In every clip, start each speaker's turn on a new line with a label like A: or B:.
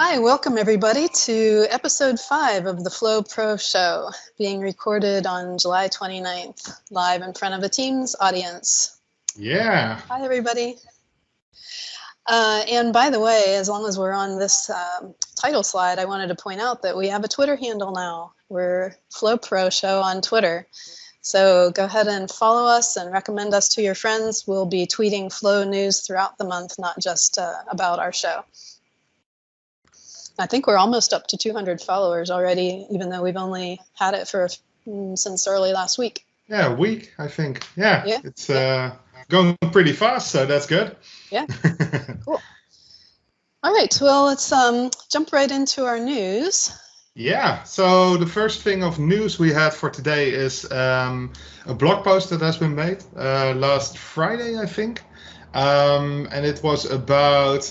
A: Hi, welcome everybody to episode 5 of the Flow Pro Show, being recorded on July 29th, live in front of a Teams audience.
B: Yeah.
A: Hi, everybody. And by the way, as long as we're on this title slide, I wanted to point out that we have a Twitter handle now. We're Flow Pro Show on Twitter. So go ahead and follow us and recommend us to your friends. We'll be tweeting Flow news throughout the month, not just about our show. I think we're almost up to 200 followers already, even though we've only had it for since early last week.
B: Yeah, a week, I think. Yeah. It's going pretty fast, so that's good.
A: Yeah, cool. All right, well, let's jump right into our news.
B: Yeah, so the first thing of news we had for today is a blog post that has been made last Friday, I think. And it was about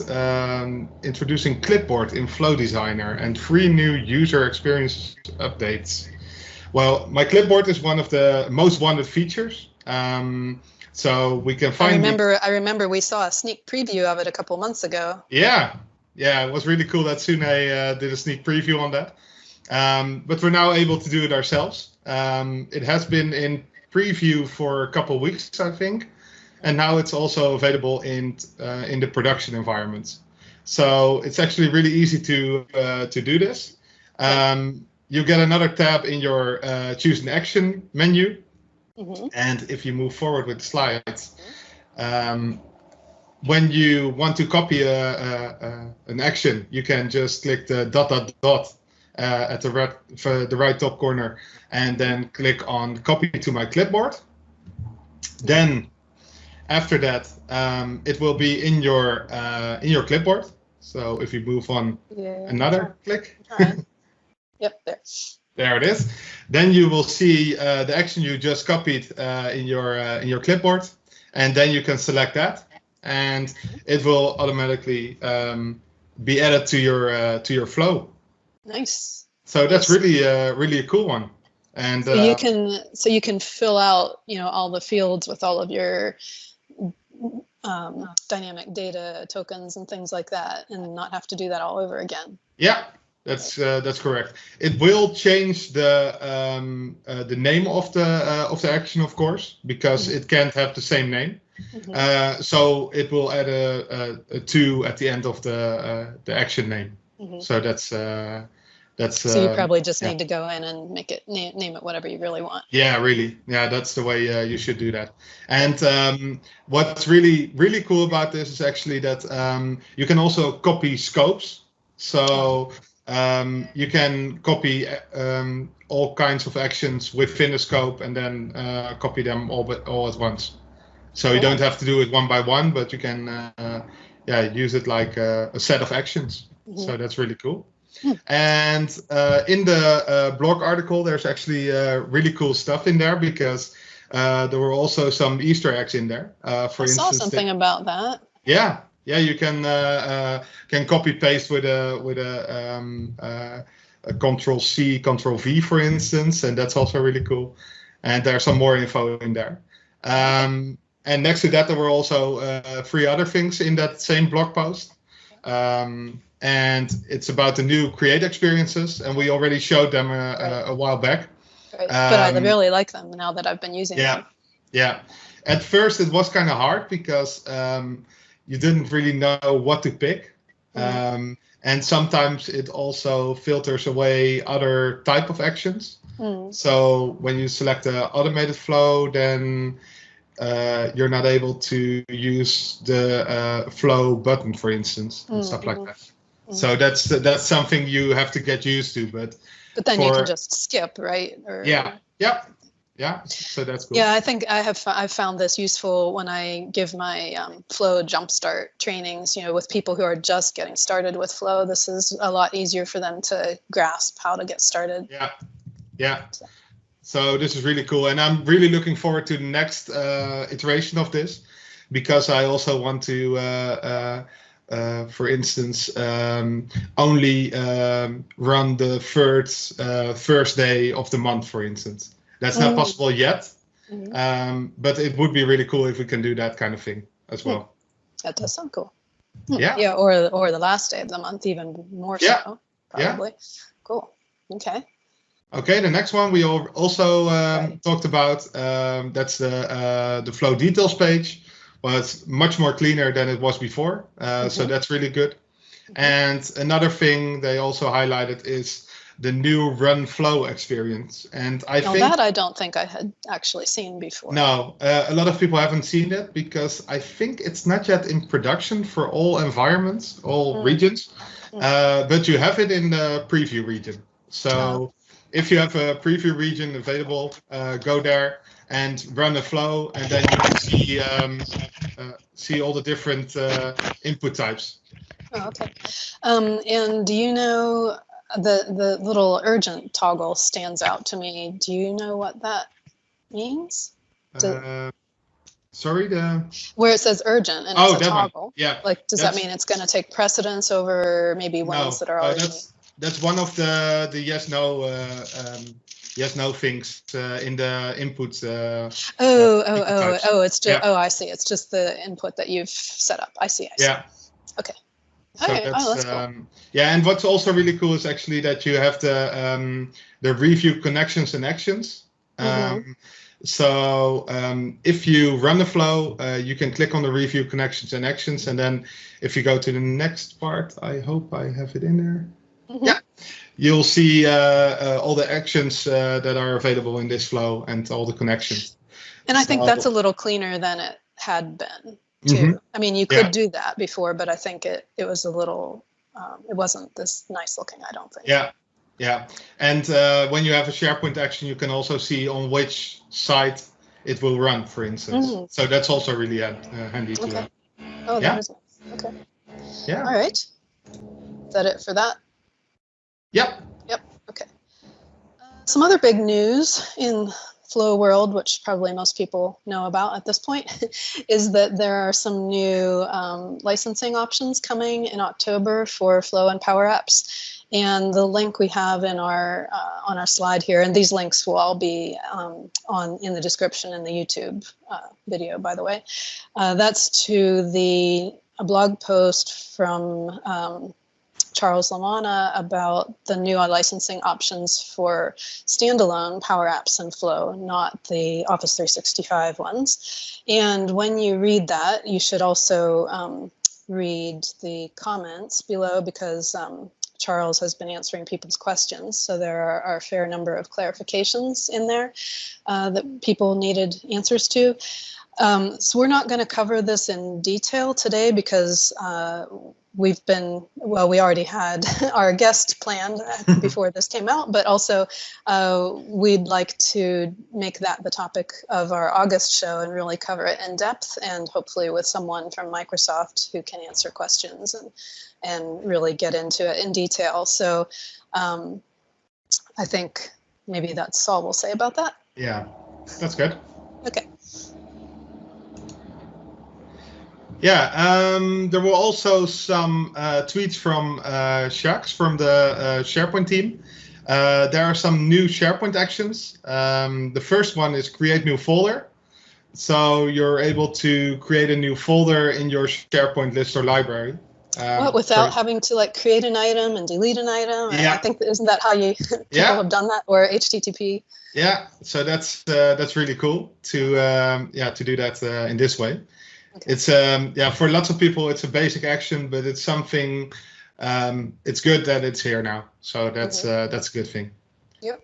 B: introducing Clipboard in Flow Designer and 3 new user experience updates. Well, my Clipboard is one of the most wanted features. So we can find.
A: I remember we saw a sneak preview of it a couple months ago.
B: Yeah, it was really cool that Sune did a sneak preview on that. But we're now able to do it ourselves. It has been in preview for a couple of weeks, I think. And now it's also available in the production environments. So it's actually really easy to do this. You get another tab in your Choose an Action menu. Mm-hmm. And if you move forward with the slides, when you want to copy an action, you can just click the ... at the right top corner, and then click on Copy to my Clipboard. Then after that, it will be in your clipboard. So if you move on another click.
A: Yep, there.
B: There it is. Then you will see the action you just copied in your clipboard, and then you can select that, and it will automatically be added to your flow.
A: Nice.
B: So that's really a cool one. And
A: so you can fill out all the fields with all of your dynamic data tokens and things like that, and not have to do that all over again.
B: Yeah, that's correct. It will change the name of the action, of course, because it can't have the same name. Mm-hmm. So it will add a 2 at the end of the action name. Mm-hmm. So that's.
A: So you probably just need to go in and make it name it whatever you really want.
B: Yeah, really. Yeah, that's the way you should do that. And what's really, really cool about this is actually that you can also copy scopes. So you can copy all kinds of actions within a scope and then copy them all at once. So you don't have to do it one by one, but you can use it like a set of actions. Mm-hmm. So that's really cool. And in the blog article, there's actually really cool stuff in there, because there were also some Easter eggs in there. For instance,
A: I saw something about that.
B: Yeah, you can copy paste with a Control C, Control V, for instance, and that's also really cool. And there's some more info in there. And next to that, there were also 3 other things in that same blog post. And it's about the new Create experiences, and we already showed them a while back.
A: Right. But I really like them now that I've been using them.
B: Yeah. At first, it was kind of hard because you didn't really know what to pick. Mm. And sometimes it also filters away other type of actions. Mm. So when you select the automated flow, then you're not able to use the flow button, for instance, and stuff like that. So that's something you have to get used to, but
A: then you can just skip, right? Or,
B: yeah. So that's cool.
A: Yeah, I think I've found this useful when I give my Flow Jumpstart trainings. With people who are just getting started with Flow, this is a lot easier for them to grasp how to get started.
B: Yeah. So this is really cool, and I'm really looking forward to the next iteration of this, because I also want to. For instance, only run the first day of the month, for instance. That's not possible yet, but it would be really cool if we can do that kind of thing as well.
A: That does sound cool.
B: Yeah.
A: Yeah, or the last day of the month, even more so, probably. Cool. Okay.
B: Okay, the next one we also talked about. That's the Flow details page. Well, it's much more cleaner than it was before, so that's really good. And another thing they also highlighted is the new Run Flow experience. And I think
A: that I don't think I had actually seen before.
B: No, a lot of people haven't seen it because I think it's not yet in production for all environments, all regions, but you have it in the preview region. So if you have a preview region available, go there and run a flow, and then you can see all the different input types.
A: Oh, okay. And do you know the little urgent toggle stands out to me? Do you know what that means?
B: Sorry,
A: where it says urgent and it's a toggle.
B: One. Yeah.
A: Like, does that mean it's going to take precedence over maybe ones that are already?
B: That's one of the yes no things in the input.
A: It's just I see. It's just the input that you've set up. I see.
B: Yeah.
A: Okay.
B: So that's cool. Yeah, and what's also really cool is actually that you have the review connections and actions. So if you run a flow, you can click on the review connections and actions, and then if you go to the next part, I hope I have it in there. Yeah, you'll see all the actions that are available in this flow and all the connections.
A: And I think that's a little cleaner than it had been too. I mean, you could do that before, but I think it was a little, it wasn't this nice looking, I don't think.
B: Yeah, and when you have a SharePoint action, you can also see on which site it will run, for instance. So that's also really handy to have.
A: Oh, that is nice. Okay.
B: Yeah.
A: All right. Is that it for that?
B: Yep.
A: Okay. Some other big news in Flow world, which probably most people know about at this point, is that there are some new licensing options coming in October for Flow and Power Apps. And the link we have in our on our slide here, and these links will all be in the description in the YouTube video, by the way. That's to a blog post from Charles Lamanna about the new licensing options for standalone Power Apps and Flow, not the Office 365 ones. And when you read that, you should also read the comments below, because Charles has been answering people's questions. So there are a fair number of clarifications in there that people needed answers to. So we're not going to cover this in detail today because we already had our guest planned before this came out, but also we'd like to make that the topic of our August show and really cover it in depth, and hopefully with someone from Microsoft who can answer questions and really get into it in detail. So I think maybe that's all we'll say about that.
B: Yeah, that's good.
A: Okay.
B: Yeah, there were also some tweets from Jacques from the SharePoint team. There are some new SharePoint actions. The first one is create new folder. So you're able to create a new folder in your SharePoint list or library.
A: Without having to create an item and delete an item?
B: Yeah.
A: I think, isn't that how people have done that, or HTTP?
B: Yeah, so that's really cool to do that in this way. Okay. It's for lots of people it's a basic action, but it's something. It's good that it's here now, so that's a good thing.
A: Yep.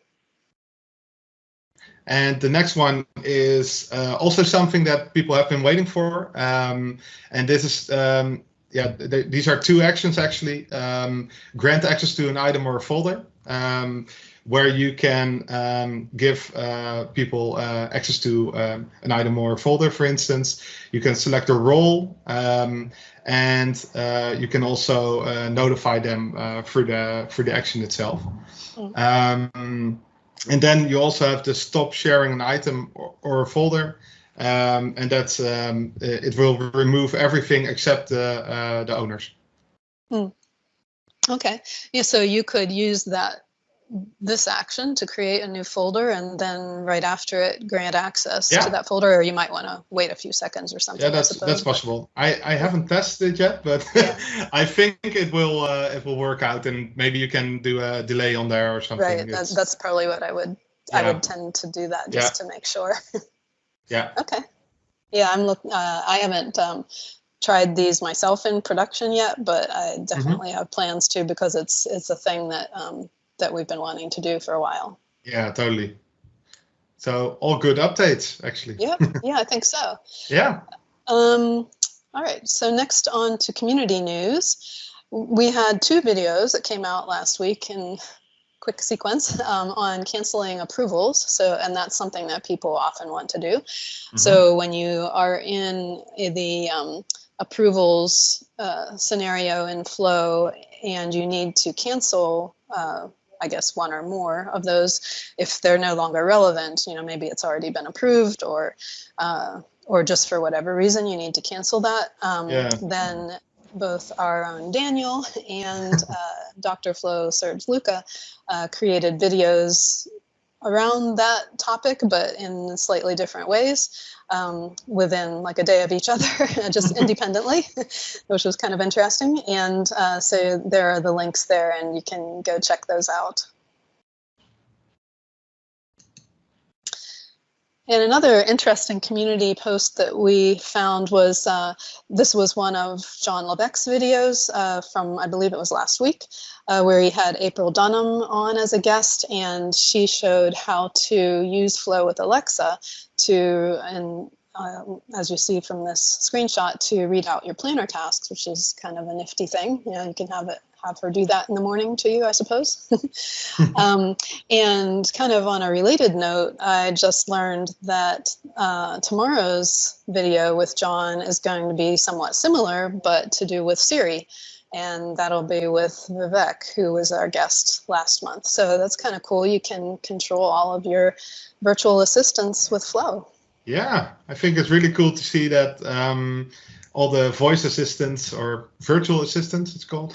B: And the next one is also something that people have been waiting for, and this is these are two actions actually. Grant access to an item or a folder, where you can give people access to an item or a folder, for instance. You can select a role, and you can also notify them through the action itself. And then you also have to stop sharing an item or a folder, and that's it will remove everything except the owners.
A: Okay. Yeah. So you could use that this action to create a new folder, and then right after it grant access to that folder, or you might want to wait a few seconds or something.
B: Yeah, that's possible. I haven't tested it yet, but I think it will work out, and maybe you can do a delay on there or something.
A: Right, that's probably what I would tend to do that just to make sure.
B: Yeah.
A: Okay. Yeah, I haven't tried these myself in production yet, but I definitely have plans to, because it's a thing that that we've been wanting to do for a while.
B: Yeah, totally. So all good updates, actually.
A: Yeah, I think so.
B: Yeah.
A: All right, so next on to community news. We had 2 videos that came out last week in quick sequence on canceling approvals. And that's something that people often want to do. So when you are in the approvals scenario in Flow and you need to cancel I guess 1 or more of those, if they're no longer relevant, maybe it's already been approved, or just for whatever reason you need to cancel that, then both our own Daniel and Dr. Flo Serge Luca created videos around that topic, but in slightly different ways, within like a day of each other, just independently, which was kind of interesting. And so there are the links there, and you can go check those out. And another interesting community post that we found was, this was one of John Lebec's videos from, I believe it was last week, where he had April Dunham on as a guest, and she showed how to use Flow with Alexa to, and as you see from this screenshot, to read out your planner tasks, which is kind of a nifty thing. You can have her do that in the morning to you, I suppose. And kind of on a related note, I just learned that tomorrow's video with John is going to be somewhat similar, but to do with Siri. And that'll be with Vivek, who was our guest last month. So that's kind of cool. You can control all of your virtual assistants with Flow.
B: Yeah, I think it's really cool to see that all the voice assistants, or virtual assistants it's called,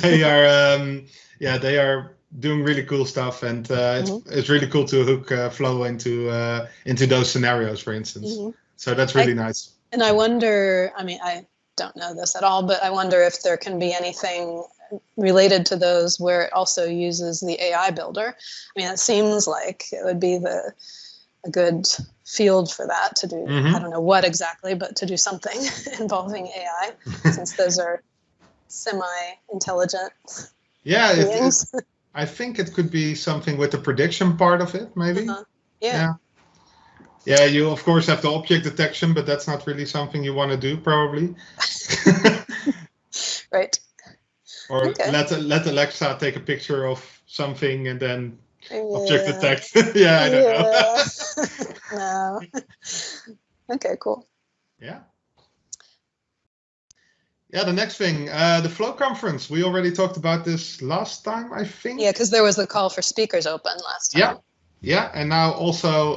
B: they are doing really cool stuff, and it's really cool to hook Flow into those scenarios, for instance. So that's really nice. And
A: I wonder, I don't know this at all, but I wonder if there can be anything related to those where it also uses the AI builder. It seems like it would be a good field for that to do. I don't know what exactly, but to do something involving AI, since those are semi-intelligent beings.
B: I think it could be something with the prediction part of it, maybe. Yeah, you of course have the object detection, but that's not really something you want to do, probably.
A: Right.
B: Or let Alexa take a picture of something and then object detect. I don't know.
A: No. Okay, cool.
B: Yeah, the next thing, the Flow conference. We already talked about this last time, I think.
A: Yeah, because there was the call for speakers open last time.
B: Yeah, and now also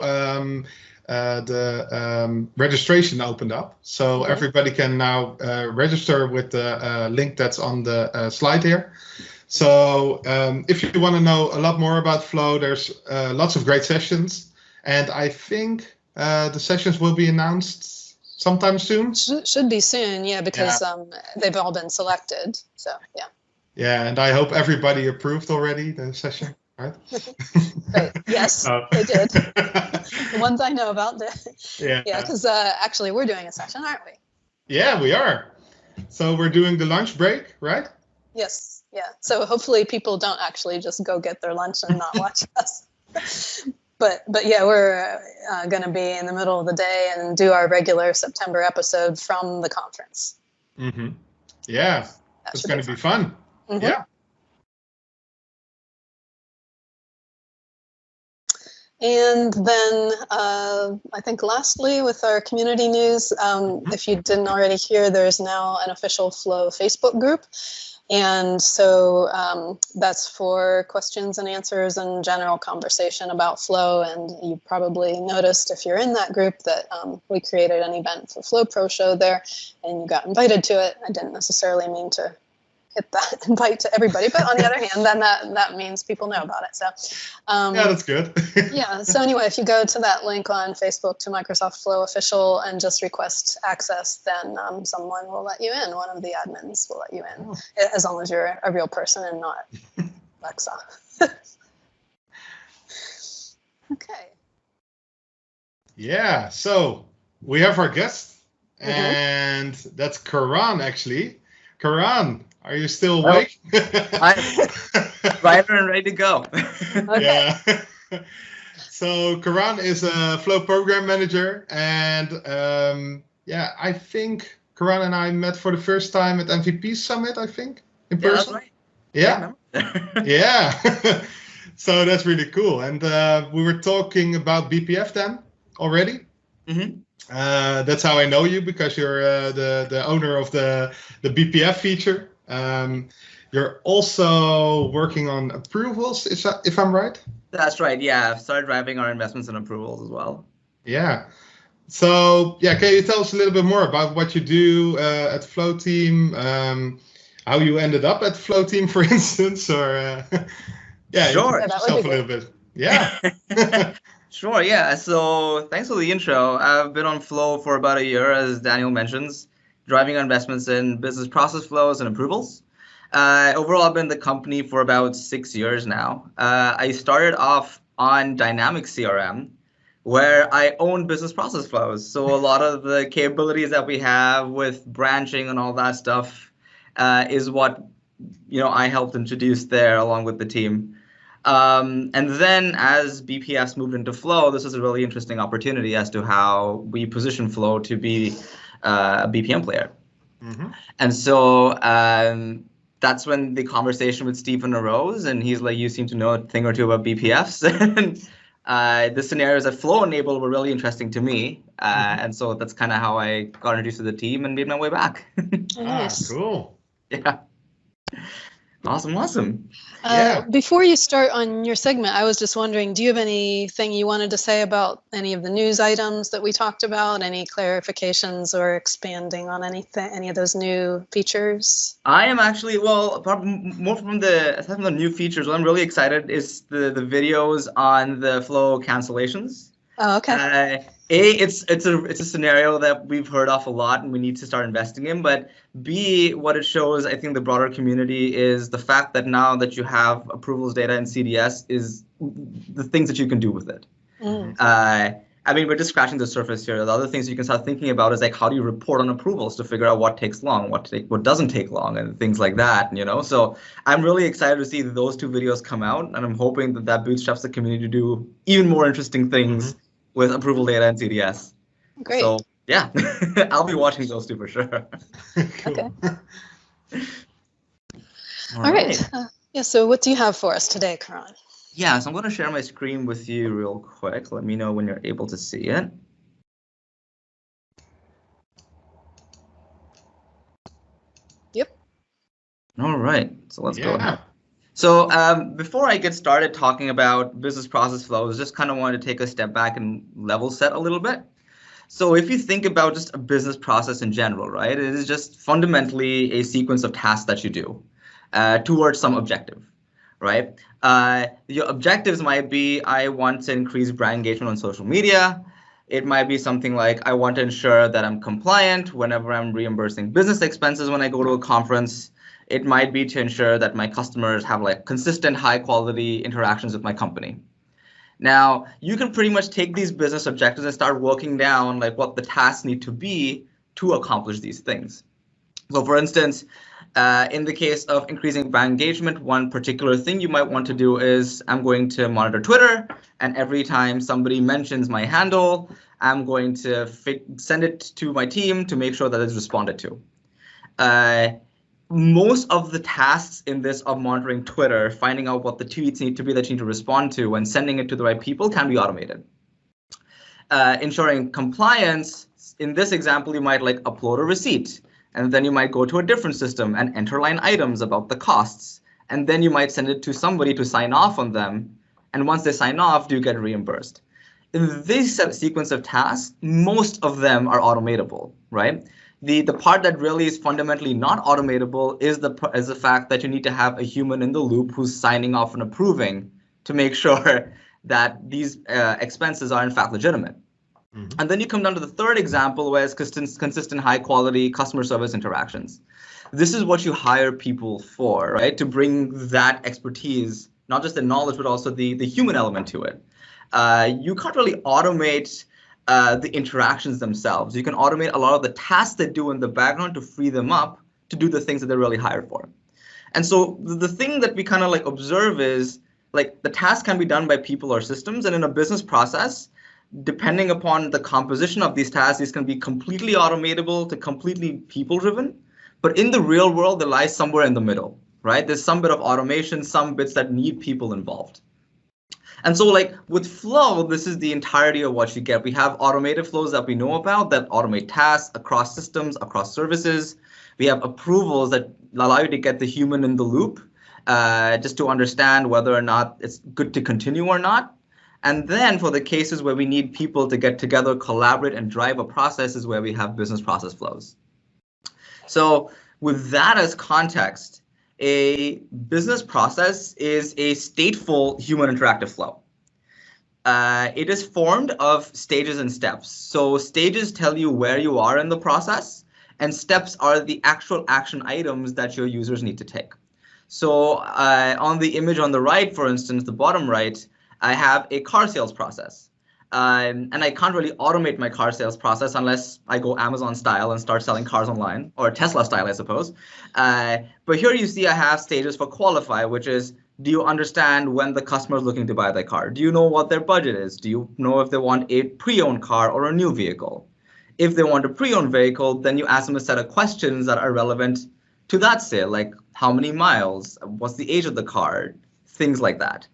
B: the registration opened up. So everybody can now register with the link that's on the slide here. So if you want to know a lot more about Flow, there's lots of great sessions. And I think the sessions will be announced sometime soon.
A: Should be soon, because they've all been selected. So,
B: Yeah, and I hope everybody approved already the session, right?
A: Right. Yes, they did. The ones I know about did. Yeah, because actually we're doing a session, aren't we?
B: Yeah, we are. So we're doing the lunch break, right?
A: Yes. Yeah. So hopefully people don't actually just go get their lunch and not watch us. But yeah, we're going to be in the middle of the day and do our regular September episode from the conference.
B: Yeah, it's going to be fun. Yeah.
A: And then I think lastly, with our community news, if you didn't already hear, there's now an official Flow Facebook group. And so that's for questions and answers and general conversation about Flow. And you probably noticed, if you're in that group, that we created an event for Flow Pro Show there, and you got invited to it. I didn't necessarily mean to hit that invite to everybody. But on the other hand, then that means people know about it. So
B: yeah, that's good.
A: yeah. So anyway, if you go to that link on Facebook to Microsoft Flow Official and just request access, then someone will let you in. One of the admins will let you in, as long as you're a real person and not Alexa. Okay.
B: Yeah. So we have our guest, and that's Karan, actually. Karan, are you still awake?
C: I'm right and ready to go.
B: Yeah. So Karan is a Flow program manager, and yeah, I think Karan and I met for the first time at MVP Summit, I think, in person.
C: That's right.
B: Yeah. Yeah. So that's really cool. And we were talking about BPF then already. That's how I know you, because you're the owner of the BPF feature. You're also working on approvals, if I'm right?
C: That's right. Yeah, I've started driving our investments and approvals as well.
B: Yeah. So yeah, can you tell us a little bit more about what you do at Flow Team? How you ended up at Flow Team, for instance, or yeah,
C: Sure.
B: you can yourself a little bit. Yeah.
C: Sure. Yeah. So thanks for the intro. I've been on Flow for about a year, as Daniel mentions, driving our investments in business process flows and approvals. Overall, I've been in the company for about 6 years now. I started off on Dynamic CRM, where I own business process flows. So a lot of the capabilities that we have with branching and all that stuff is what I helped introduce there along with the team. And then as BPFs moved into Flow, this is a really interesting opportunity as to how we position Flow to be a BPM player. And so that's when the conversation with Stephen arose, and he's like, you seem to know a thing or two about BPFs. And the scenarios that Flow enabled were really interesting to me. And so that's kind of how I got introduced to the team and made my way back.
A: Nice.
B: Cool.
C: Yeah. Awesome.
B: Yeah.
A: Before you start on your segment, I was just wondering, do you have anything you wanted to say about any of the news items that we talked about? Any clarifications or expanding on any of those new features?
C: I am actually, well, more from the new features, what I'm really excited is the videos on the Flow cancellations.
A: Oh, okay.
C: It's a scenario that we've heard of a lot and we need to start investing in. But B, what it shows, I think, the broader community is the fact that now that you have approvals data in CDS is the things that you can do with it. I mean, we're just scratching the surface here. The other things you can start thinking about is like, how do you report on approvals to figure out what takes long, what doesn't take long, and things like that, So I'm really excited to see those two videos come out, and I'm hoping that bootstraps the community to do even more interesting things with approval data and CDS.
A: Great.
C: So yeah, I'll be watching those two for sure.
A: Okay. All right. Yeah. So what do you have for us today, Karan?
C: Yeah, so I'm going to share my screen with you real quick. Let me know when you're able to see it.
A: Yep.
C: All right, so let's go ahead. So before I get started talking about business process flows, just kind of wanted to take a step back and level set a little bit. So if you think about just a business process in general, right, it is just fundamentally a sequence of tasks that you do towards some objective, right? Your objectives might be, I want to increase brand engagement on social media. It might be something like, I want to ensure that I'm compliant whenever I'm reimbursing business expenses when I go to a conference. It might be to ensure that my customers have like consistent, high quality interactions with my company. Now, you can pretty much take these business objectives and start working down like what the tasks need to be to accomplish these things. So for instance, in the case of increasing brand engagement, one particular thing you might want to do is I'm going to monitor Twitter, and every time somebody mentions my handle, I'm going to send it to my team to make sure that it's responded to. Most of the tasks in this of monitoring Twitter, finding out what the tweets need to be that you need to respond to and sending it to the right people can be automated. Ensuring compliance, in this example, you might like upload a receipt, and then you might go to a different system and enter line items about the costs. And then you might send it to somebody to sign off on them. And once they sign off, you get reimbursed. In this sequence of tasks, most of them are automatable, right? The part that really is fundamentally not automatable is the fact that you need to have a human in the loop who's signing off and approving to make sure that these expenses are in fact legitimate. Mm-hmm. And then you come down to the third example, where it's consistent high quality customer service interactions. This is what you hire people for, right? To bring that expertise, not just the knowledge, but also the human element to it. You can't really automate the interactions themselves. You can automate a lot of the tasks they do in the background to free them up to do the things that they're really hired for. And so the thing that we kind of like observe is like the task can be done by people or systems, and in a business process, depending upon the composition of these tasks, these can be completely automatable to completely people-driven. But in the real world, they lie somewhere in the middle, right? There's some bit of automation, some bits that need people involved. And so like with Flow, this is the entirety of what you get. We have automated flows that we know about that automate tasks across systems, across services. We have approvals that allow you to get the human in the loop just to understand whether or not it's good to continue or not. And then for the cases where we need people to get together, collaborate, and drive a process is where we have business process flows. So with that as context, a business process is a stateful human interactive flow. It is formed of stages and steps. So stages tell you where you are in the process, and steps are the actual action items that your users need to take. So on the image on the right, for instance, the bottom right, I have a car sales process. And I can't really automate my car sales process unless I go Amazon style and start selling cars online, or Tesla style, I suppose. But here you see I have stages for qualify, which is, do you understand when the customer is looking to buy their car? Do you know what their budget is? Do you know if they want a pre-owned car or a new vehicle? If they want a pre-owned vehicle, then you ask them a set of questions that are relevant to that sale, like how many miles, what's the age of the car, things like that.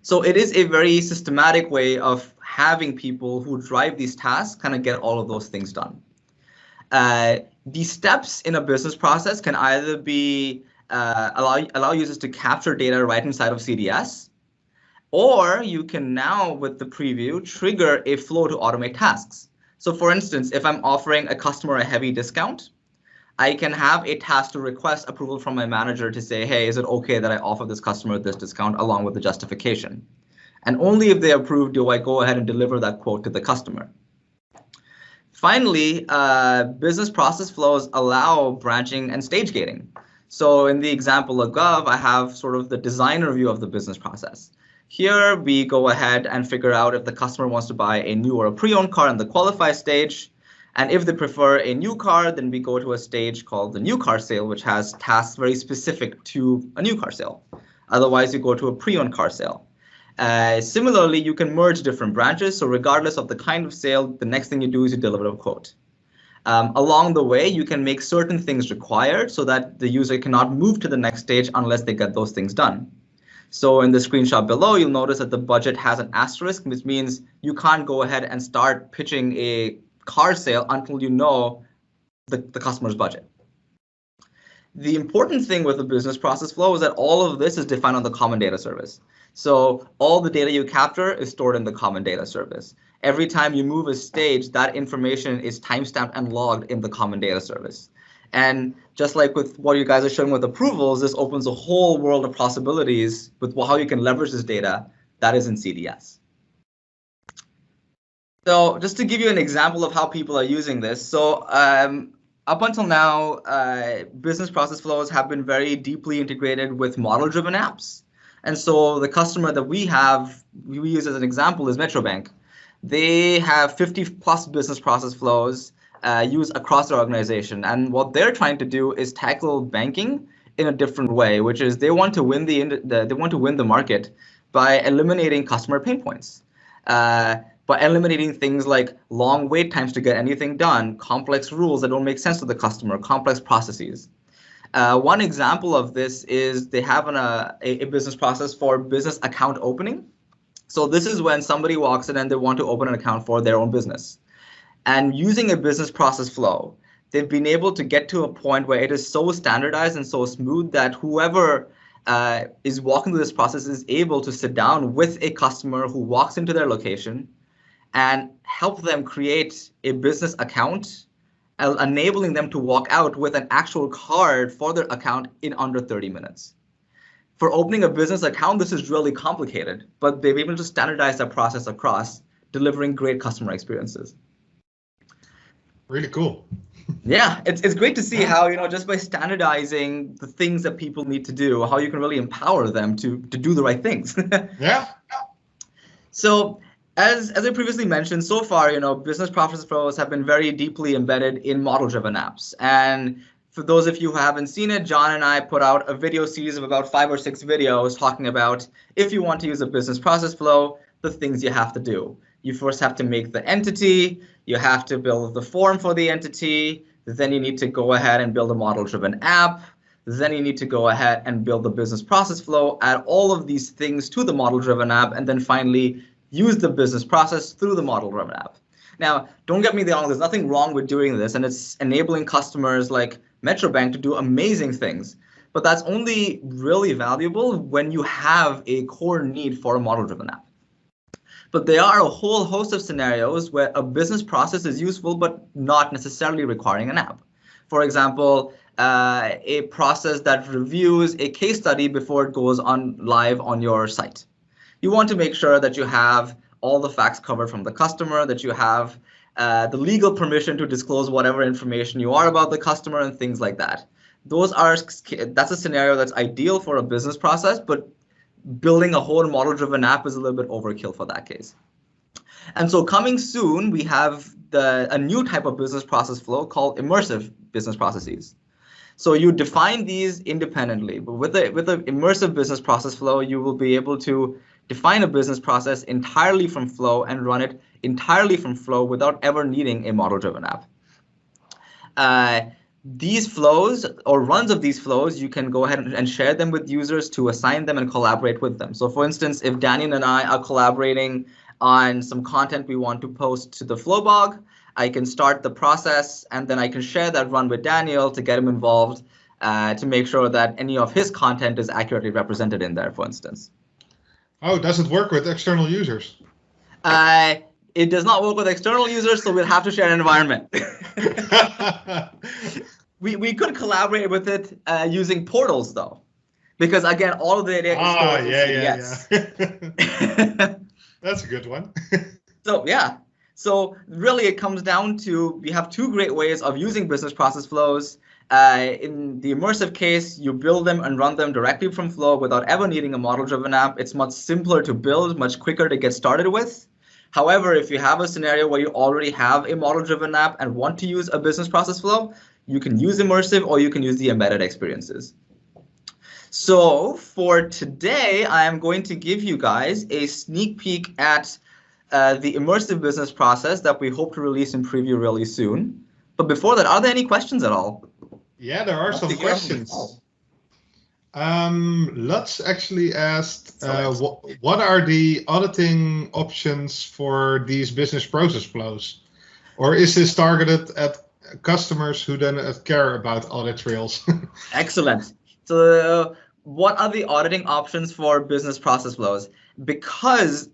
C: So it is a very systematic way of having people who drive these tasks kind of get all of those things done. These steps in a business process can either be allow users to capture data right inside of CDS, or you can now, with the preview, trigger a flow to automate tasks. So for instance, if I'm offering a customer a heavy discount, I can have a task to request approval from my manager to say, hey, is it okay that I offer this customer this discount along with the justification? And only if they approve do I go ahead and deliver that quote to the customer. Finally, business process flows allow branching and stage gating. So in the example above, I have sort of the designer view of the business process. Here we go ahead and figure out if the customer wants to buy a new or a pre-owned car in the qualify stage. And if they prefer a new car, then we go to a stage called the new car sale, which has tasks very specific to a new car sale. Otherwise, you go to a pre-owned car sale. Similarly, you can merge different branches. So regardless of the kind of sale, the next thing you do is you deliver a quote. Along the way, you can make certain things required so that the user cannot move to the next stage unless they get those things done. So in the screenshot below, you'll notice that the budget has an asterisk, which means you can't go ahead and start pitching a car sale until you know the customer's budget. The important thing with the business process flow is that all of this is defined on the common data service. So all the data you capture is stored in the common data service. Every time you move a stage, that information is timestamped and logged in the common data service. And just like with what you guys are showing with approvals, this opens a whole world of possibilities with how you can leverage this data that is in CDS. So just to give you an example of how people are using this. So up until now, business process flows have been very deeply integrated with model-driven apps. And so the customer that we use as an example is Metrobank. They have 50 plus business process flows used across their organization. And what they're trying to do is tackle banking in a different way, which is they want to win the market by eliminating customer pain points. By eliminating things like long wait times to get anything done, complex rules that don't make sense to the customer, complex processes. One example of this is they have a business process for business account opening. So this is when somebody walks in and they want to open an account for their own business. And using a business process flow, they've been able to get to a point where it is so standardized and so smooth that whoever is walking through this process is able to sit down with a customer who walks into their location and help them create a business account enabling them to walk out with an actual card for their account in under 30 minutes. For opening a business account, this is really complicated, but they've been able to standardize that process across, delivering great customer experiences.
B: Really cool.
C: Yeah, it's great to see how, just by standardizing the things that people need to do, how you can really empower them to do the right things.
B: Yeah.
C: So as I previously mentioned, so far, business process flows have been very deeply embedded in model-driven apps. And for those of you who haven't seen it, John and I put out a video series of about 5 or 6 videos talking about, if you want to use a business process flow, the things you have to do. You first have to make the entity, you have to build the form for the entity, then you need to go ahead and build a model-driven app, then you need to go ahead and build the business process flow, add all of these things to the model-driven app, and then finally use the business process through the model-driven app. Now, don't get me wrong, there's nothing wrong with doing this, and it's enabling customers like Metrobank to do amazing things. But that's only really valuable when you have a core need for a model-driven app. But there are a whole host of scenarios where a business process is useful, but not necessarily requiring an app. For example, a process that reviews a case study before it goes on live on your site. You want to make sure that you have all the facts covered from the customer, that you have the legal permission to disclose whatever information you are about the customer and things like that. That's a scenario that's ideal for a business process, but building a whole model-driven app is a little bit overkill for that case. And so coming soon, we have a new type of business process flow called immersive business processes. So you define these independently, but with the immersive business process flow, you will be able to define a business process entirely from Flow and run it entirely from Flow without ever needing a model-driven app. These flows or runs of these flows, you can go ahead and share them with users to assign them and collaborate with them. So for instance, if Daniel and I are collaborating on some content we want to post to the Flowbog, I can start the process and then I can share that run with Daniel to get him involved to make sure that any of his content is accurately represented in there, for instance.
B: Oh, does it work with external users?
C: It does not work with external users, so we'll have to share an environment. We could collaborate with it using portals, though, because again, all of the data is stored in CDS.
B: Yeah. That's a good one.
C: So really, it comes down to we have 2 great ways of using business process flows. In the immersive case, you build them and run them directly from Flow without ever needing a model-driven app. It's much simpler to build, much quicker to get started with. However, if you have a scenario where you already have a model-driven app and want to use a business process flow, you can use immersive or you can use the embedded experiences. So for today, I am going to give you guys a sneak peek at the immersive business process that we hope to release in preview really soon. But before that, are there any questions at all?
B: Yeah, there are some questions. Lutz actually asked, what are the auditing options for these business process flows? Or is this targeted at customers who don't care about audit trails?
C: Excellent. So what are the auditing options for business process flows? Because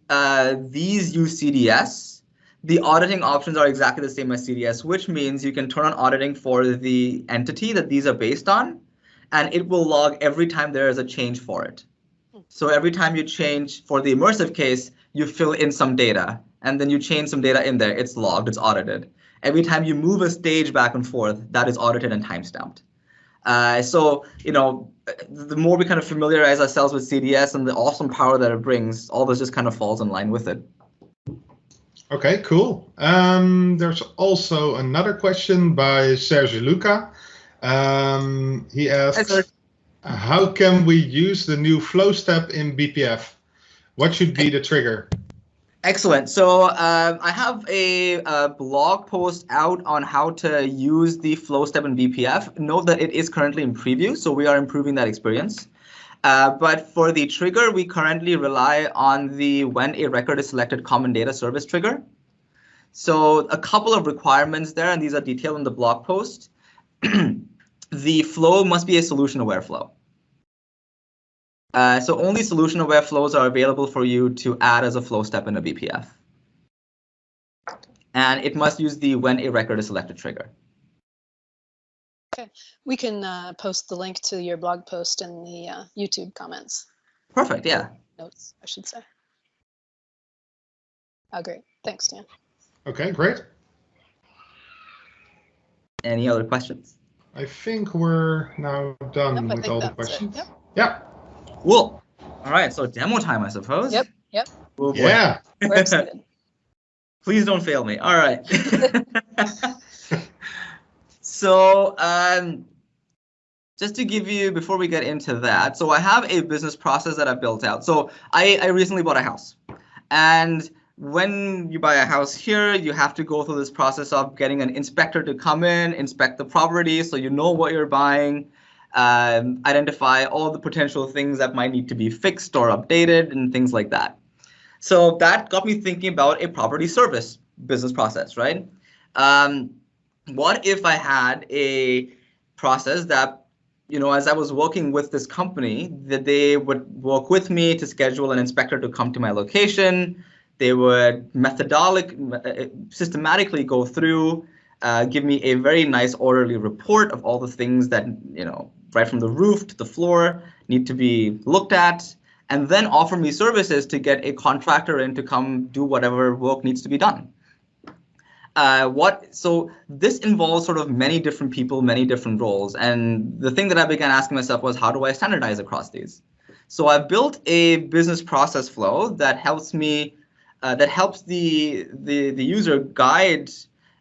C: these use CDS, the auditing options are exactly the same as CDS, which means you can turn on auditing for the entity that these are based on, and it will log every time there is a change for it. So every time you change, for the immersive case, you fill in some data, and then you change some data in there, it's logged, it's audited. Every time you move a stage back and forth, that is audited and timestamped. So, the more we kind of familiarize ourselves with CDS and the awesome power that it brings, all this just kind of falls in line with it.
B: Okay, cool. There's also another question by Sergio Luca. He asks, how can we use the new flow step in BPF? What should be the trigger?
C: Excellent. So I have a blog post out on how to use the flow step in BPF. Note that it is currently in preview, so we are improving that experience. But for the trigger, we currently rely on the when a record is selected common data service trigger. So a couple of requirements there, and these are detailed in the blog post. The flow must be a solution-aware flow. So only solution-aware flows are available for you to add as a flow step in a BPF. And it must use the when a record is selected trigger.
A: Okay, we can post the link to your blog post in the YouTube comments.
C: Perfect, yeah.
A: Notes, I should say. Oh, great. Thanks, Dan.
B: Okay, great.
C: Any other questions?
B: I think we're now done with all the questions.
A: Yep.
B: Yeah.
C: Cool. All right, so demo time, I suppose.
A: Yep.
C: Oh, boy.
B: Yeah.
A: We're excited.
C: Please don't fail me. All right. So just to give you, before we get into that, so I have a business process that I built out. So I recently bought a house. And when you buy a house here, you have to go through this process of getting an inspector to come in, inspect the property so you know what you're buying, identify all the potential things that might need to be fixed or updated and things like that. So that got me thinking about a property service business process, right? What if I had a process that, you know, as I was working with this company, that they would work with me to schedule an inspector to come to my location. They would systematically go through, give me a very nice orderly report of all the things that, you know, right from the roof to the floor need to be looked at, and then offer me services to get a contractor in to come do whatever work needs to be done. So this involves sort of many different people, many different roles. And the thing that I began asking myself was, how do I standardize across these? So I built a business process flow that helps me, that helps the user guide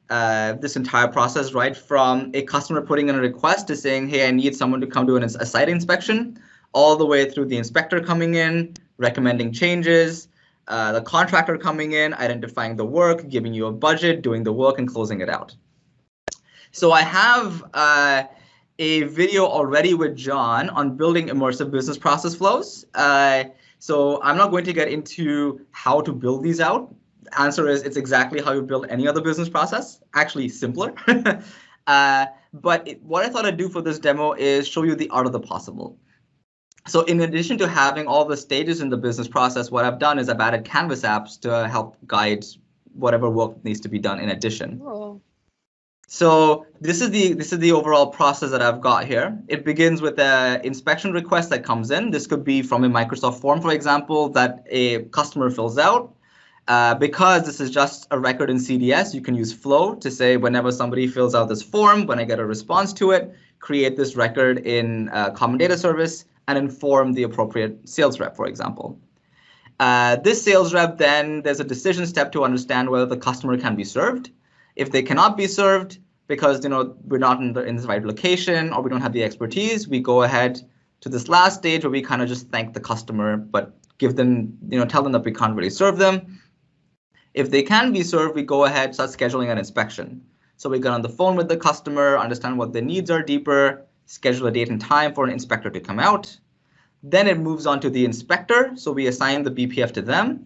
C: this entire process, right from a customer putting in a request to saying, hey, I need someone to come do a site inspection, all the way through the inspector coming in, recommending changes, the contractor coming in, identifying the work, giving you a budget, doing the work, and closing it out. So I have a video already with John on building immersive business process flows. So I'm not going to get into how to build these out. The answer is it's exactly how you build any other business process, actually simpler. But what I thought I'd do for this demo is show you the art of the possible. So in addition to having all the stages in the business process, what I've done is I've added Canvas apps to help guide whatever work needs to be done in addition.
A: Oh.
C: So this is the overall process that I've got here. It begins with an inspection request that comes in. This could be from a Microsoft form, for example, that a customer fills out. Because this is just a record in CDS, you can use Flow to say whenever somebody fills out this form, when I get a response to it, create this record in Common Data Service and inform the appropriate sales rep, for example. This sales rep, then there's a decision step to understand whether the customer can be served. If they cannot be served because, you know, we're not in the right location or we don't have the expertise, we go ahead to this last stage where we kind of just thank the customer, but give them, you know, tell them that we can't really serve them. If they can be served, we go ahead, start scheduling an inspection. So we get on the phone with the customer, understand what their needs are deeper, schedule a date and time for an inspector to come out. Then it moves on to the inspector. So we assign the BPF to them.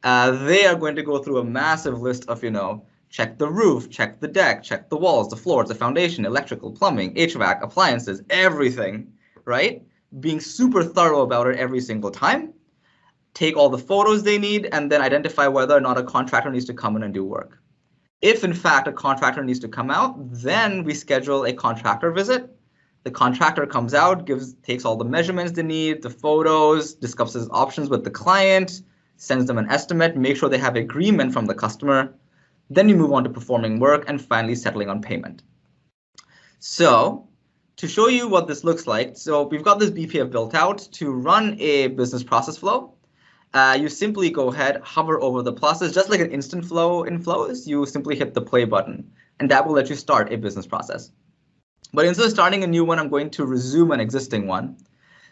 C: They are going to go through a massive list of, you know, check the roof, check the deck, check the walls, the floors, the foundation, electrical, plumbing, HVAC, appliances, everything, right? Being super thorough about it every single time. Take all the photos they need and then identify whether or not a contractor needs to come in and do work. If in fact a contractor needs to come out, then we schedule a contractor visit. The contractor comes out, takes all the measurements they need, the photos, discusses options with the client, sends them an estimate, make sure they have agreement from the customer. Then you move on to performing work and finally settling on payment. So to show you what this looks like, so we've got this BPF built out to run a business process flow. You simply go ahead, hover over the process, just like an instant flow in Flows, you simply hit the play button, and that will let you start a business process. But instead of starting a new one, I'm going to resume an existing one.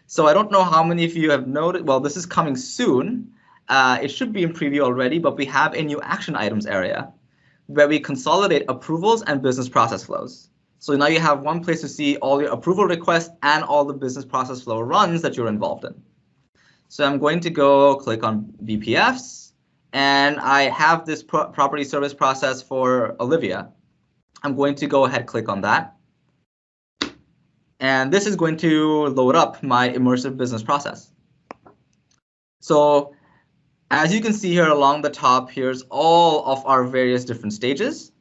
C: So I don't know how many of you have noted, well, this is coming soon. It should be in preview already, but we have a new action items area where we consolidate approvals and business process flows. So now you have one place to see all your approval requests and all the business process flow runs that you're involved in. So I'm going to go click on BPFs, and I have this property service process for Olivia. I'm going to go ahead, click on that. And this is going to load up my immersive business process. So as you can see here along the top, here's all of our various different stages.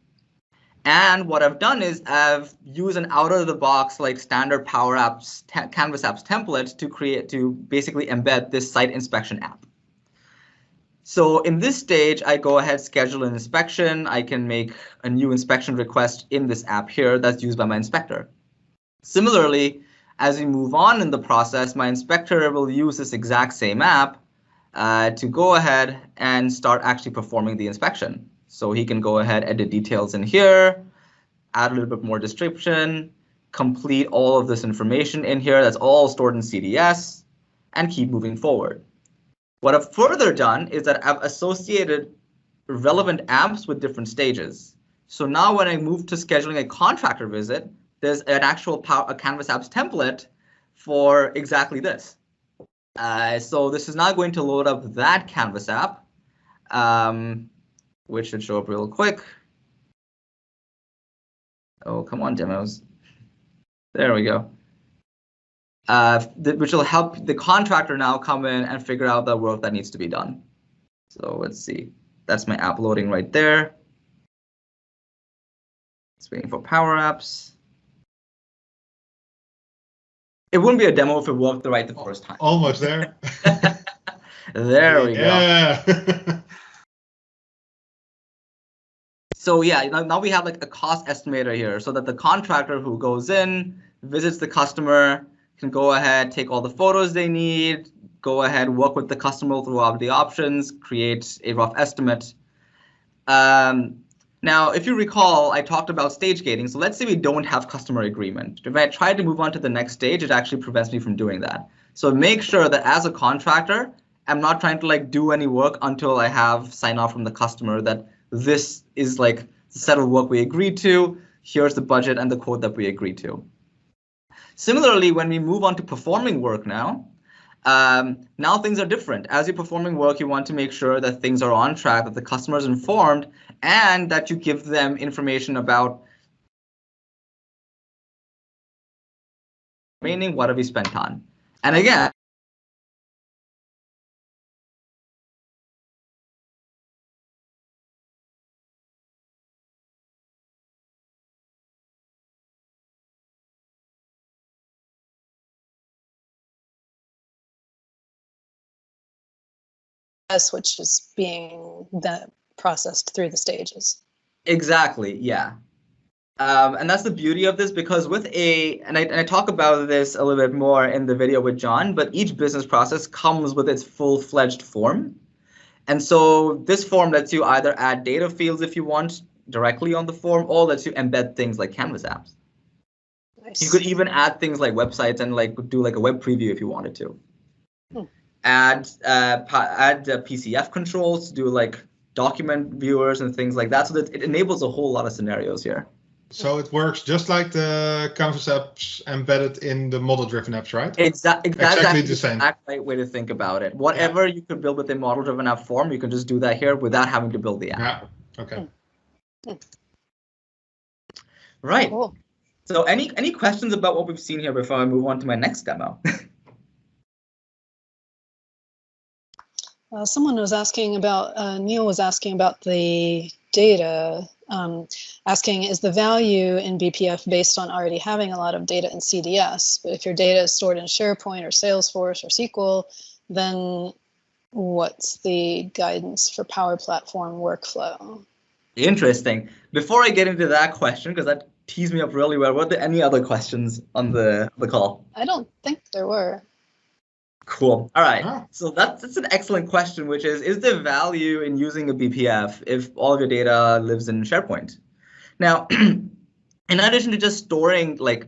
C: And what I've done is I've used an out-of-the-box like standard Power Apps Canvas apps template to basically embed this site inspection app. So in this stage, I go ahead, schedule an inspection. I can make a new inspection request in this app here that's used by my inspector. Similarly, as we move on in the process, my inspector will use this exact same app to go ahead and start actually performing the inspection. So he can go ahead, edit details in here, add a little bit more description, complete all of this information in here. That's all stored in CDS, and keep moving forward. What I've further done is that I've associated relevant apps with different stages. So now when I move to scheduling a contractor visit, there's an actual a Canvas apps template for exactly this. So this is now going to load up that Canvas app, which should show up real quick. Oh, come on, demos. There we go. Which will help the contractor now come in and figure out the work that needs to be done. So let's see. That's my app loading right there. It's waiting for Power Apps. It wouldn't be a demo if it worked right the first time.
B: Almost there.
C: There we go.
B: Yeah.
C: So yeah, now we have like a cost estimator here so that the contractor who goes in, visits the customer, can go ahead, take all the photos they need, go ahead, work with the customer throughout the options, create a rough estimate. Now, if you recall, I talked about stage gating. So let's say we don't have customer agreement. If I try to move on to the next stage, it actually prevents me from doing that. So make sure that as a contractor, I'm not trying to like do any work until I have sign off from the customer that this is like the set of work we agreed to. Here's the budget and the quote that we agreed to. Similarly, when we move on to performing work now, now things are different. As you're performing work, you want to make sure that things are on track, that the customer is informed, and that you give them information about remaining, what have we spent on. And again,
A: which is being processed through the stages.
C: Exactly, yeah. And that's the beauty of this, because with and I talk about this a little bit more in the video with John, but each business process comes with its full-fledged form. And so this form lets you either add data fields if you want directly on the form, or lets you embed things like Canvas apps. Nice. You could even add things like websites and like do like a web preview if you wanted to. Add PCF controls to do like document viewers and things like that, so that it enables a whole lot of scenarios here.
B: So it works just like the Canvas apps embedded in the model-driven apps, right?
C: Exactly
B: the same.
C: Exact right way to think about it. Whatever you could build with a model-driven app form, you can just do that here without having to build the app.
B: Yeah. Okay.
C: Right.
A: Cool.
C: So any questions about what we've seen here before I move on to my next demo?
A: Someone was asking about, Neil was asking about the data, asking, is the value in BPF based on already having a lot of data in CDS? But if your data is stored in SharePoint or Salesforce or SQL, then what's the guidance for Power Platform workflow? Interesting.
C: Before I get into that question, because that teased me up really well, were there any other questions on the call?
A: I don't think there were.
C: Cool. All right. So that's an excellent question, which is there value in using a BPF if all of your data lives in SharePoint? Now, in addition to just storing like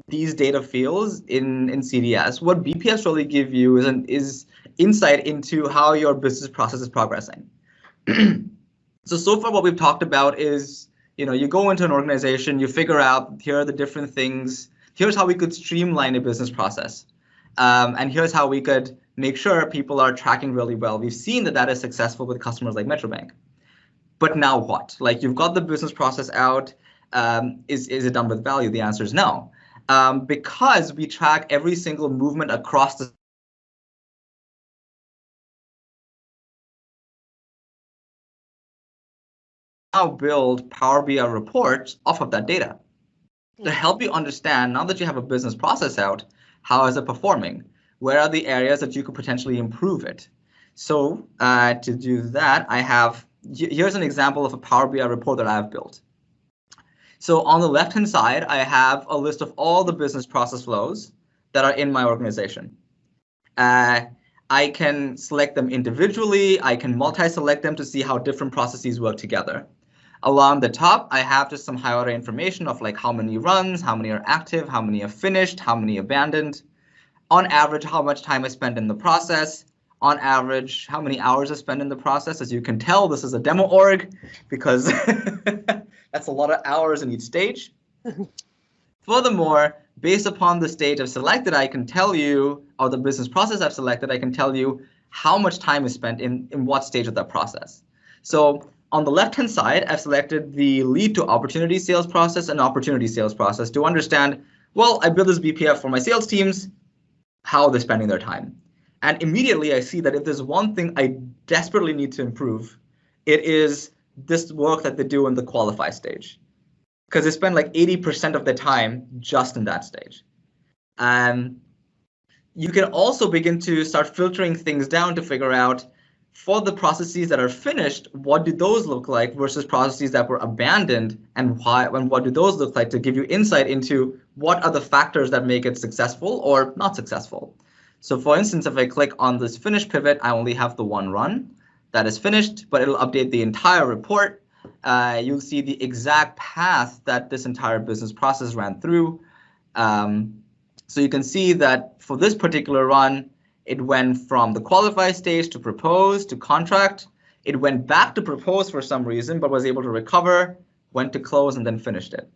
C: these data fields in CDS, what BPFs really give you is insight into how your business process is progressing. So far what we've talked about is, you go into an organization, you figure out here are the different things, here's how we could streamline a business process. And here's how we could make sure people are tracking really well. We've seen that is successful with customers like Metrobank. But now what? Like, you've got the business process out. Is it done with value? The answer is no. Because we track every single movement across the now build Power BI reports off of that data to help you understand, now that you have a business process out, how is it performing? Where are the areas that you could potentially improve it? So to do that, here's an example of a Power BI report that I've built. So on the left-hand side, I have a list of all the business process flows that are in my organization. I can select them individually. I can multi-select them to see how different processes work together. Along the top, I have just some high-order information of like how many runs, how many are active, how many are finished, how many abandoned. On average, how much time I spent in the process. On average, how many hours I spent in the process. As you can tell, this is a demo org because that's a lot of hours in each stage. Furthermore, based upon the stage I've selected, I can tell you, or the business process I've selected, I can tell you how much time is spent in what stage of that process. So on the left-hand side, I've selected the lead to opportunity sales process and opportunity sales process to understand, well, I build this BPF for my sales teams, how they're spending their time. And immediately I see that if there's one thing I desperately need to improve, it is this work that they do in the qualify stage. Because they spend like 80% of their time just in that stage. You can also begin to start filtering things down to figure out, for the processes that are finished, what do those look like versus processes that were abandoned, and why, and what do those look like, to give you insight into what are the factors that make it successful or not successful. So for instance, if I click on this finish pivot, I only have the one run that is finished, but it'll update the entire report. You'll see the exact path that this entire business process ran through. So you can see that for this particular run, it went from the qualify stage to propose to contract. It went back to propose for some reason, but was able to recover, went to close, and then finished it.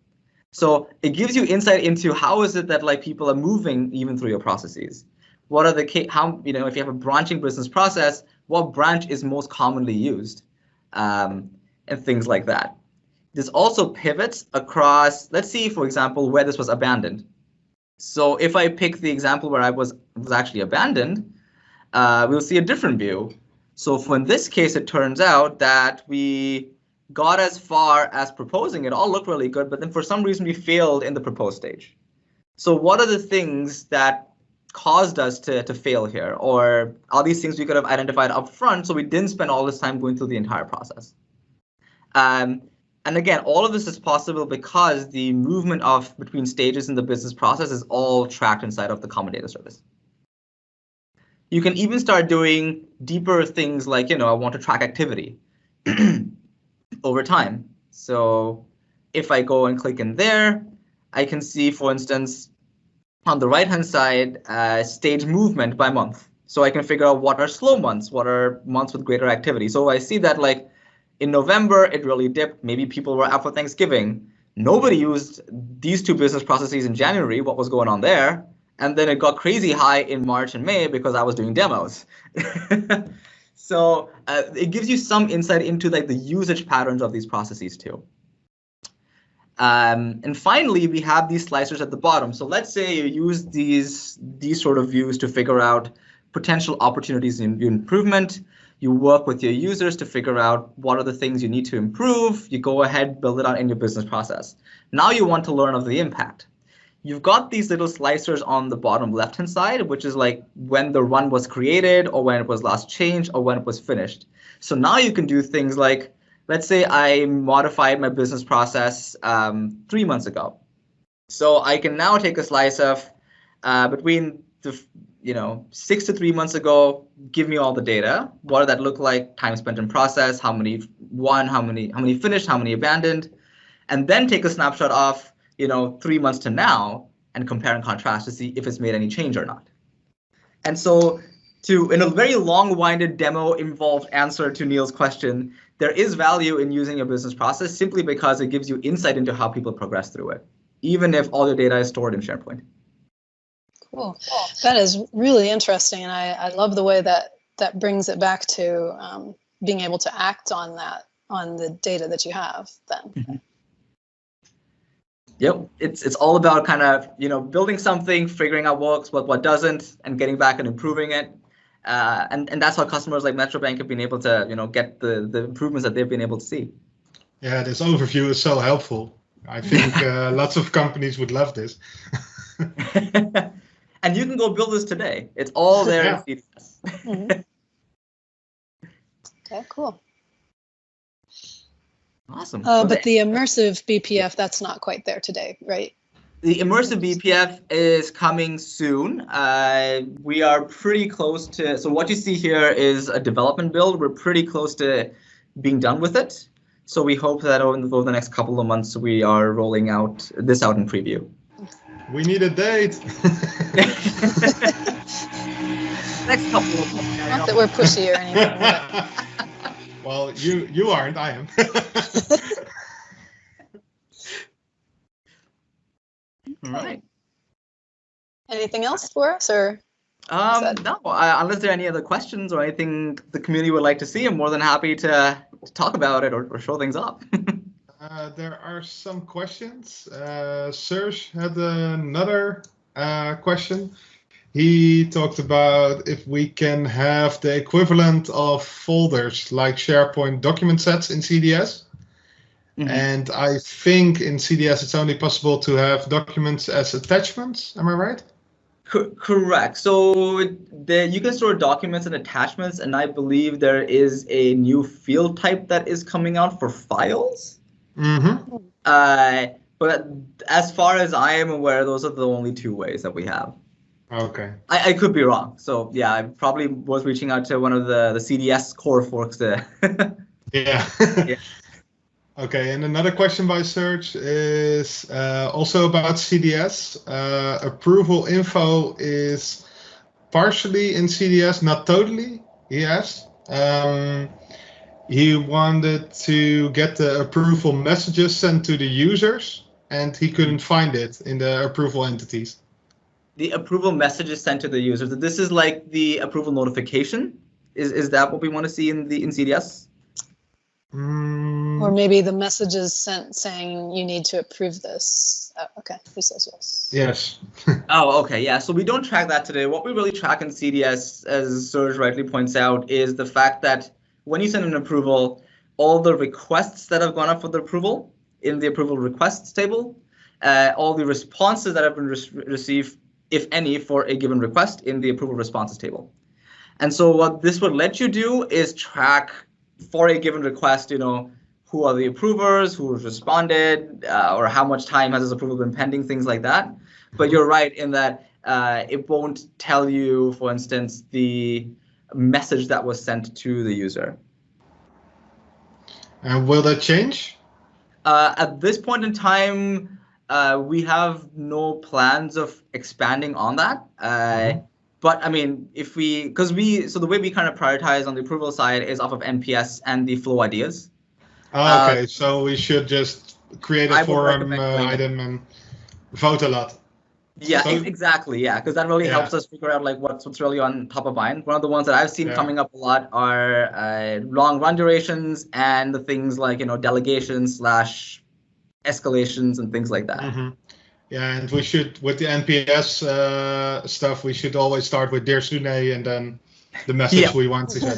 C: So it gives you insight into how is it that like people are moving even through your processes. What are the if you have a branching business process, what branch is most commonly used, and things like that. This also pivots across. Let's see, for example, where this was abandoned. So if I pick the example where I was actually abandoned, we'll see a different view. So for in this case, it turns out that we got as far as proposing. It all looked really good, but then for some reason we failed in the propose stage. So what are the things that caused us to fail here? Or are these things we could have identified up front so we didn't spend all this time going through the entire process? And again, all of this is possible because the movement between stages in the business process is all tracked inside of the common data service. You can even start doing deeper things like, I want to track activity over time. So if I go and click in there, I can see, for instance, on the right-hand side, stage movement by month. So I can figure out what are slow months, what are months with greater activity. So I see that like in November, it really dipped. Maybe people were out for Thanksgiving. Nobody used these two business processes in January. What was going on there? And then it got crazy high in March and May because I was doing demos. So it gives you some insight into like the usage patterns of these processes too. And finally, we have these slicers at the bottom. So let's say you use these sort of views to figure out potential opportunities in improvement. You work with your users to figure out what are the things you need to improve. You go ahead, build it out in your business process. Now you want to learn of the impact. You've got these little slicers on the bottom left-hand side, which is like when the run was created or when it was last changed or when it was finished. So now you can do things like, let's say I modified my business process 3 months ago. So I can now take a slice of between the 6 to 3 months ago, give me all the data. What did that look like? Time spent in process, how many won, how many finished, how many abandoned, and then take a snapshot of 3 months to now and compare and contrast to see if it's made any change or not. And so in a very long-winded demo involved answer to Neil's question, there is value in using a business process simply because it gives you insight into how people progress through it, even if all your data is stored in SharePoint.
A: Cool. That is really interesting, and I love the way that brings it back to being able to act on the data that you have then.
C: Mm-hmm. Yep, it's all about kind of building something, figuring out what doesn't, and getting back and improving it. And that's how customers like Metro Bank have been able to get the improvements that they've been able to see.
B: Yeah, this overview is so helpful. I think lots of companies would love this.
C: And you can go build this today. It's all there in CDS.
A: Mm-hmm. Okay, cool.
C: Awesome.
A: But the immersive BPF, that's not quite there today, right?
C: The immersive BPF is coming soon. We are pretty close to, so what you see here is a development build. We're pretty close to being done with it. So we hope that over the next couple of months, we are rolling this out in preview.
B: We need a date.
C: Next couple of months.
A: Not that we're pushy or anything. But...
B: Well, you aren't, I am.
C: All right.
A: Anything else for us, or?
C: No, unless there are any other questions or anything the community would like to see, I'm more than happy to talk about it or show things up.
B: There are some questions. Serge had another question. He talked about if we can have the equivalent of folders like SharePoint document sets in CDS. Mm-hmm. And I think in CDS it's only possible to have documents as attachments. Am I right?
C: Correct. So you can store documents and attachments, and I believe there is a new field type that is coming out for files.
B: Mm-hmm.
C: But as far as I am aware, those are the only two ways that we have.
B: Okay.
C: I could be wrong. So yeah, I probably was reaching out to one of the CDS core forks to.
B: Yeah.
C: Yeah.
B: Okay, and another question by Serge is also about CDS. Approval info is partially in CDS, not totally, he asked. He wanted to get the approval messages sent to the users, and he couldn't find it in the approval entities.
C: The approval messages sent to the users. This is like the approval notification. Is that what we want to see in CDS?
A: Or maybe the messages sent saying you need to approve this. Oh, okay, he says yes.
B: Yes.
C: Oh, okay, yeah. So we don't track that today. What we really track in CDS, as Serge rightly points out, is the fact that when you send an approval, all the requests that have gone up for the approval in the approval requests table, all the responses that have been received, if any, for a given request in the approval responses table. And so what this would let you do is track for a given request, who are the approvers, who has responded, or how much time has this approval been pending, things like that. But you're right in that it won't tell you, for instance, the message that was sent to the user.
B: And will that change?
C: At this point in time, we have no plans of expanding on that. But I mean, so the way we kind of prioritize on the approval side is off of NPS and the flow ideas.
B: Oh, okay, so we should just create a forum item and vote a lot.
C: Yeah, exactly. Yeah, because that really helps us figure out like what's really on top of mind. One of the ones that I've seen coming up a lot are long run durations and the things like delegations / escalations and things like that.
B: Mm-hmm. Yeah, and we should, with the NPS stuff, we should always start with Dear Sune and then the message we want to get.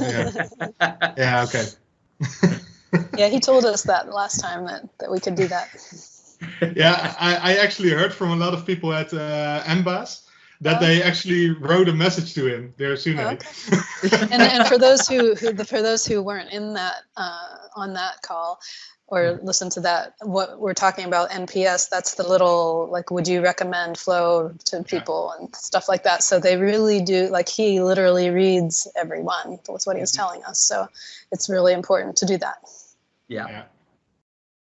B: Yeah, yeah, okay.
A: Yeah, he told us that last time that we could do that.
B: Yeah, I actually heard from a lot of people at MBAS that they actually wrote a message to him, Dear Sune.
A: Oh, okay. and for those who weren't in that on that call, or listen to that, what we're talking about NPS, that's the little, like, would you recommend Flow to people and stuff like that. So they really do, like, he literally reads everyone. That's what he was telling us. So it's really important to do that.
C: Yeah,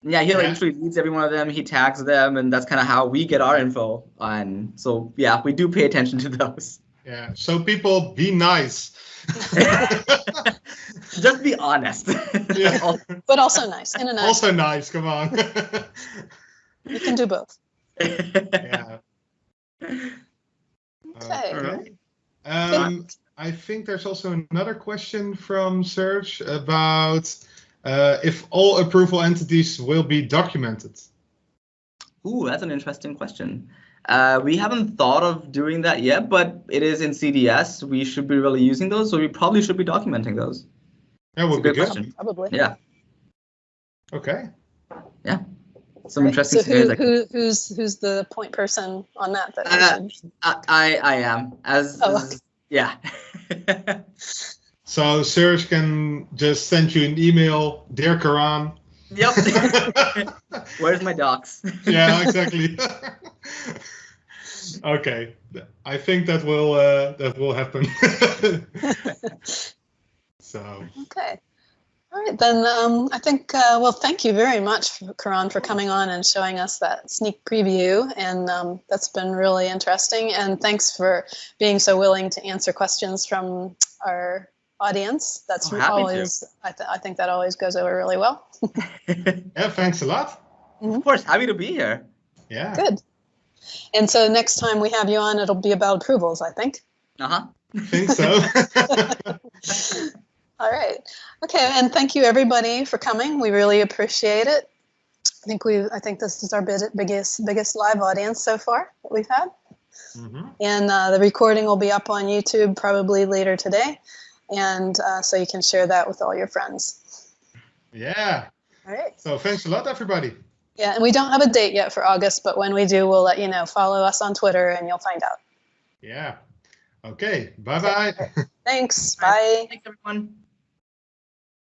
C: he literally reads every one of them. He tags them, and that's kind of how we get our info. And so, yeah, we do pay attention to those.
B: Yeah, so people, be nice.
C: Just be honest.
B: Yeah.
A: But also nice. In a nice
B: also nice, come on.
A: You can do both.
B: Yeah.
A: Okay.
B: All right. I think there's also another question from Serge about if all approval entities will be documented.
C: Ooh, that's an interesting question. We haven't thought of doing that yet, but it is in CDS. We should be really using those, so we probably should be documenting those.
B: That would be good.
C: Question.
A: Probably.
C: Yeah.
B: Okay.
C: Yeah, some interesting
A: So
C: scenarios.
A: who's the point person on that?
C: I am yeah.
B: So Serge can just send you an email, dear Karan.
C: Yep. Where's my docs?
B: Yeah, exactly. Okay, I think that will happen. So.
A: Okay. All right, then I think, well, thank you very much, Karan, for coming on and showing us that sneak preview. And that's been really interesting. And thanks for being so willing to answer questions from our audience. That's always, I think that always goes over really well.
B: Yeah, thanks a lot.
C: Of course, happy to be here.
B: Yeah.
A: Good. And so next time we have you on, it'll be about approvals, I think.
C: I
B: think so.
A: All right. Okay, and thank you everybody for coming. We really appreciate it. I think this is our biggest live audience so far that we've had. Mm-hmm. And the recording will be up on YouTube probably later today, and so you can share that with all your friends.
B: Yeah.
A: All right.
B: So thanks a lot, everybody.
A: Yeah, and we don't have a date yet for August, but when we do, we'll let you know. Follow us on Twitter, and you'll find out.
B: Yeah. Okay. Bye-bye.
A: Thanks. Bye.
C: Thanks, everyone.